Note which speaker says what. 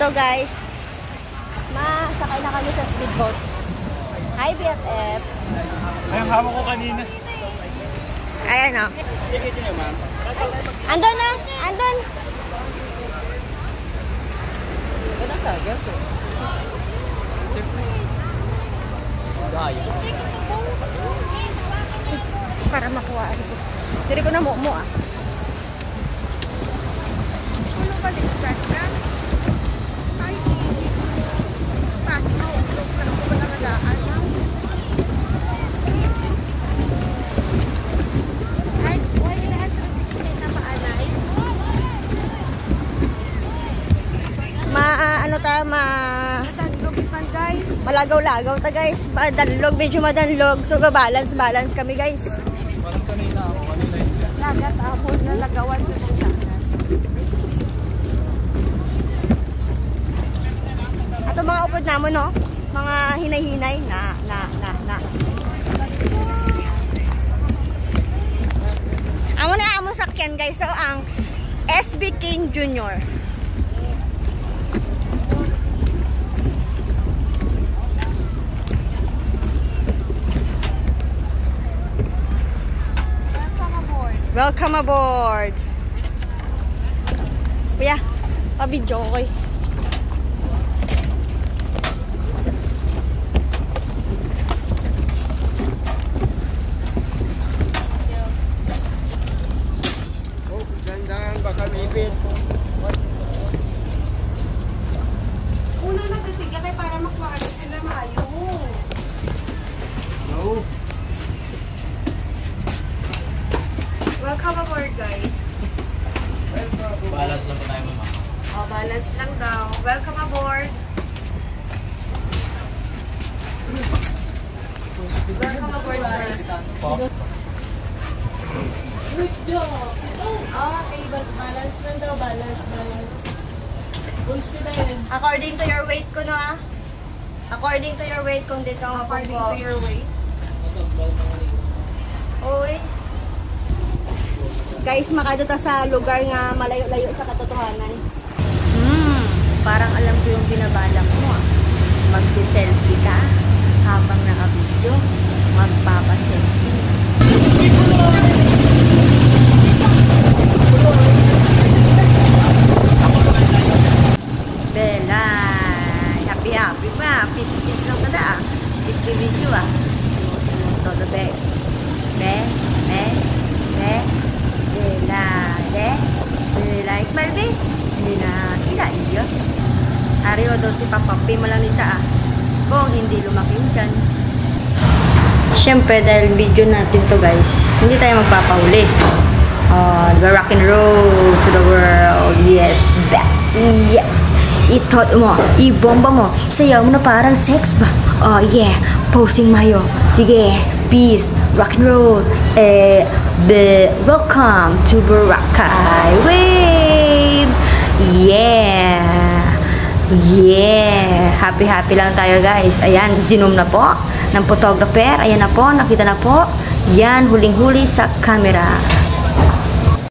Speaker 1: So guys, masakay na kami sa speedboat. Hi BFF.
Speaker 2: Ayang hawak ko kanina.
Speaker 1: Ayan o. Andun na! Andun!
Speaker 2: Ito sa girls eh.
Speaker 1: Para makuha ito. Diri ko na mo ah.
Speaker 3: Ano ba discard ka? Ay, pas mo. Ano ko ba nangagaan? Ay, why lahat ng sikit na paalay?
Speaker 1: Ano ta,
Speaker 3: Matandog ipan guys.
Speaker 1: malagaw-lagaw ta guys. Madanlog, medyo madanlog. So balance kami guys.
Speaker 2: Parang sanay na ako. Kanina yun.
Speaker 3: Lagat amon na lagawan sa mga.
Speaker 1: Ato mga upod namo no. Mga hinay-hinay na. Amo sakyan guys. So ang SB King Jr. Welcome aboard. Kuya, pa-video ko eh.
Speaker 2: Oh, dandan baka bibit.
Speaker 3: Una na kasi kaya para makuha sila mayo.
Speaker 2: No.
Speaker 3: Welcome aboard guys.
Speaker 2: Balance lang po tayo mama.
Speaker 3: Oh, balance lang daw. Welcome aboard. Welcome aboard, sir. Good job. Oh, okay, but balance lang daw. Balance. Full speed din.
Speaker 1: According to your weight ko no ah. According to your weight kung di ka
Speaker 3: According
Speaker 1: mapupo.
Speaker 3: to your weight.
Speaker 1: Uy. Guys, makado ta sa lugar nga malayo-layo sa katotohanan. Parang alam ko yung binabalak mo ah. Magsi-selfie ka habang naka-video. Magpapa-selfie. Bella, happy pa. Peace lang kada ah. Peace video ah. Todo be. Bella, smile be. Hindi na kila iyo. Ariyo daw si papapi mo lang isa ah. Kung hindi lumaki yung tiyan. Siyempre dahil video natin to guys, hindi tayo magpapahuli. The rock and roll to the world. Yes, best. Yes. Itot mo, ibomba mo. Isayaw mo na parang sex ba? Oh yeah, posing mayo. Sige, peace, rock and roll. Welcome to Boracay Wave. Yeah. Happy lang tayo guys. Ayan, zoom na po ng photographer. Ayan na po, nakita na po. Yan, huling-huli sa camera.